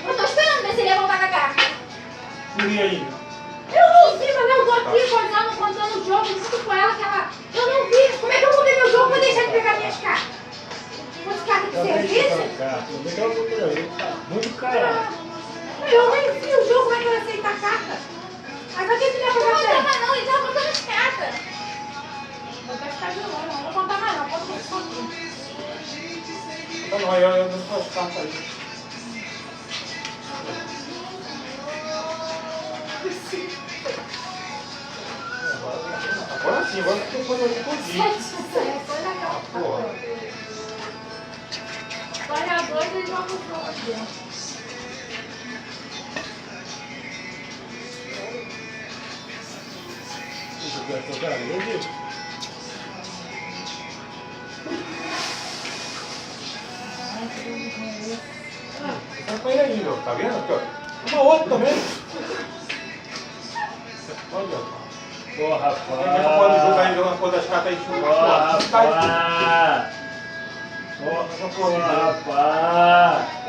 Eu tô esperando ver se ele ia voltar com a carta. Não vi ainda. Eu não vi, mas eu tô aqui contando o jogo junto com ela, que ela... Eu não vi. Como é que eu vou ver meu jogo e vou deixar de pegar minhas cartas? As cartas de serviço? Muito caro. Eu nem vi o jogo, como é que eu ia aceitar a carta? Aí vai ter que levar pra você. Não tava não, ele tava contando as cartas. Vou até ficar de olho, não vou contar mais não, pode contar sozinho. Tá não, eu não posso cartas aí. Agora sim, agora que eu vou fazer um Porra. Olha a dois e joga o jogo aqui. Tá com ele aí, meu. Tá vendo? Aqui, ó. Uma outra também. Olha, ó. Pô, rapaz. Ele não pode jogar ainda uma coisa das cartas aí. Pô, rapaz. Pô, rapaz.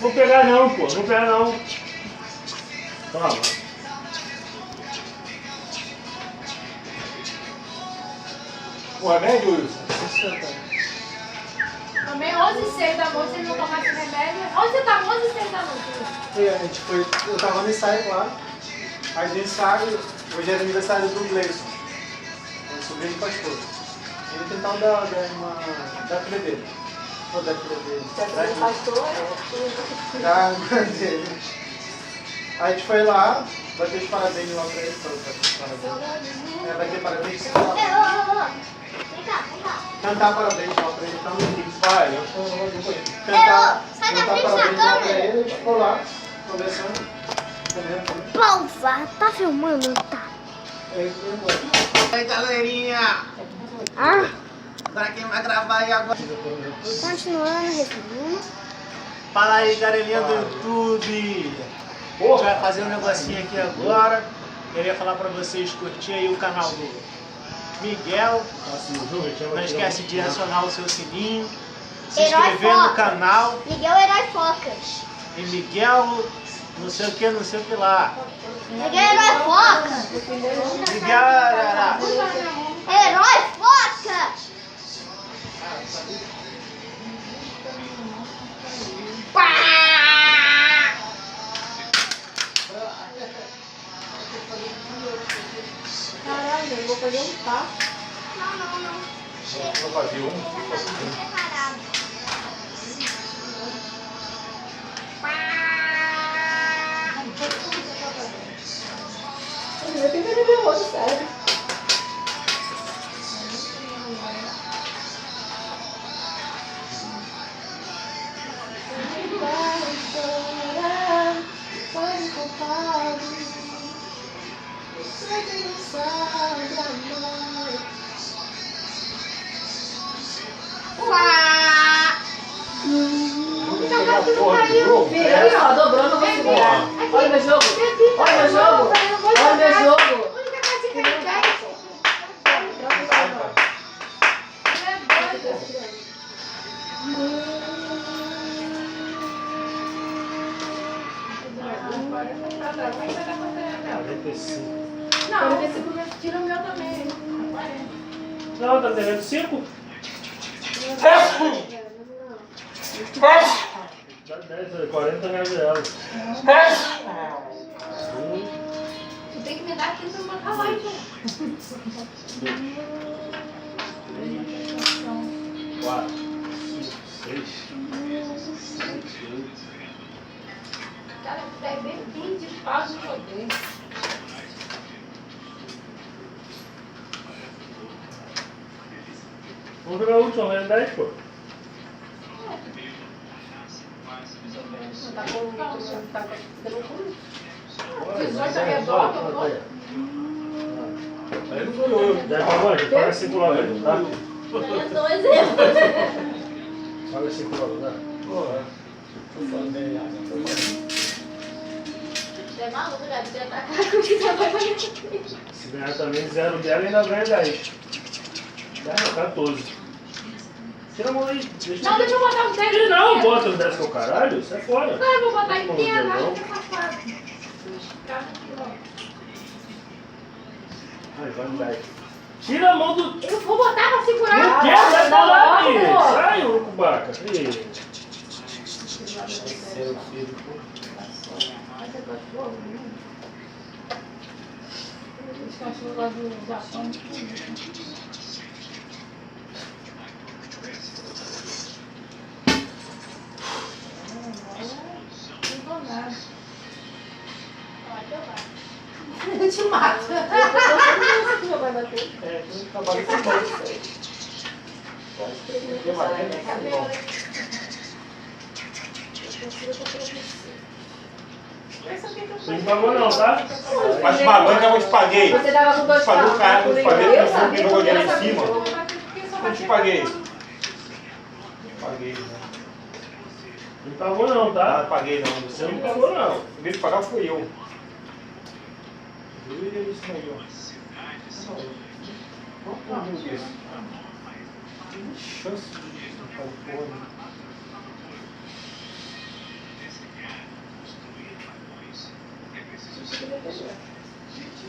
Vou pegar não, pô. Não pegar não. Toma. O remédio, Wilson? Também 11h06 da noite, se ele não tomar esse remédio. Onde você tá? 11h06 da noite. A gente foi, eu tava no ensaio lá. Aí no ensaio, hoje era aniversário do Gleison, o sobrinho do pastor. Ele tentou da filha dele. Ou da filha dele. Do pastor, Da irmã dele. Aí a gente foi lá, bater os parabéns lá pra ele. Vai ter parabéns pra ele. Vem cá. Cantar parabéns lá pra ele também. Vai, eu vou depois. Sai da Cantar frente da parabéns lá pra câmera. ele, a gente ficou lá, conversando. Comendo. Pausa. Tá filmando? Tá. Oi, galerinha! Ah, Agora quem vai gravar aí agora? continuando, resumindo. Fala aí, galerinha do YouTube! A gente vai fazer um negocinho aqui agora. Queria falar pra vocês curtir aí o canal do Miguel. Não esquece de acionar o seu sininho, se Herói inscrever no Foca. canal. Miguel Herói Focas. E Miguel, não sei o que lá. Miguel Herói Foca. Miguel, galera. Herói Foca. Pá! Caralho, eu vou fazer um passo. Não. Vou fazer um. Separado. Eu tenho que beber outro, sério. Pode culpar. Você que não sabe amar. Filho, aí ó, dobrou, não vou segurar. Olha meu jogo. Olha meu jogo. Olha meu jogo. A única coisa que ele quer não, esse começo tira o meu também. Não, tá devendo 5? Dá 10, 40 reais dela. Tu tem que me dar aqui pra eu botar lá, então. 4, 5, 6, 7, 8. Cara, tu bem 20 paus de poder. Vamos jogar a última, vai 10, pô. Tá com 18 arredonda, eu vou. Aí não sou eu. Já acabou, já paga 5 logo aí, tá? É 2 euros. Paga 5 logo, tá? Pô, tô falando aí, Você é maluco, já devia atacar com que você vai fazer. Se ganhar também 0 dela, ainda ganha 10. 10 não, 14. Tira a mão aí. Não, deixa eu botar os 10. Tira não, bota os 10 pro caralho, sai fora. Não, eu vou botar Não, inteira, não. vai ficar safado. Ai, vai me dar aí. Tira a mão do... Eu vou botar pra segurar. Não quer, vai pra lá, não, filho. não. Sai, urucubaca. Ih. Terceiro filho. Os cachorros lá do Japão. Não vou nada. Eu te mato. Você que vai bater. É, tem que acabar com isso aí. Tem uma renda, tá bom. Você não pagou não, tá? Mas uma banca eu te paguei. Você dava com 2 Pagou o cara, eu te paguei, Eu porque sabia você jogou que dinheiro eu em sabia cima. que eu vou bater porque só Eu bater te paguei. com- Paguei, né? Não pagou não, Ah, tá? paguei não. Você não pagou não. Em vez de pagar, fui eu. Eu ia isso aí, ó. Não, meu Deus. Que chance de ficar fora.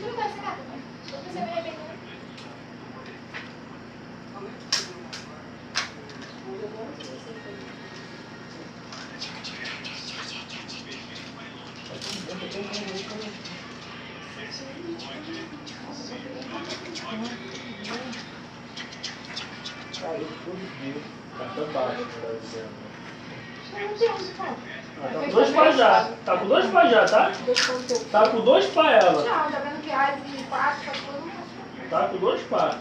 Não vai ser nada, né? Você vai arrepender. Caiu tudo bem. Tá tão baixo, melhor dizendo. Eu não tenho onde pôr. Tá com 2 pra já. Tá com 2 pra já, tá? Tá com 2 pra ela. Não, já vendo que raiz e 4, essas coisas não faço. Tá com 2 pra.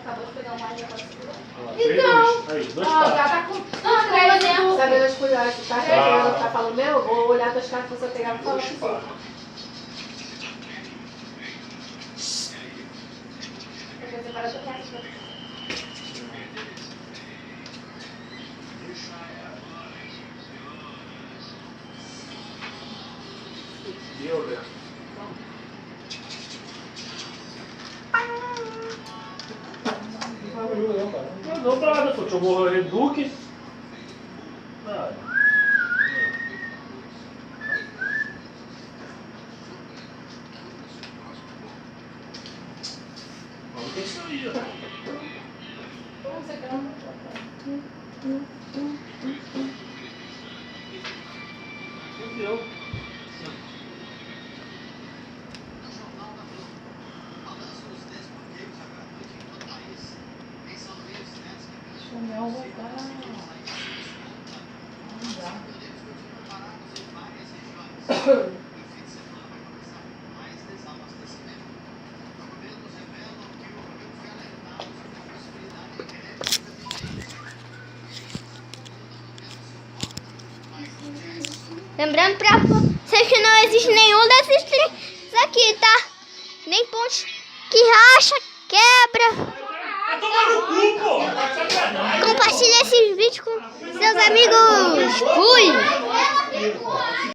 Acabou de pegar um ar e agora segura. Então. Aí, 2 Ó, já pra. tá com 3. Sabe as coisas que tá chegando, tá falando, meu, eu vou olhar tuas caras pra você pegar e falar assim. Porque você para de olhar. Deu, né? Não ajuda não, cara. Não deu pra nada, pô. Deixa eu morrer Duque. Nada. Vamos ter isso aí, ó. Você quer um? Entendeu? Deixa o mel voltar. Não dá. Lembrando pra vocês que não existe nenhum desses três aqui, tá? Nem ponte que racha, quebra. Vai tomar no cu, pô! Tá de sacanagem. Compartilhe esse vídeo com seus amigos. Fui!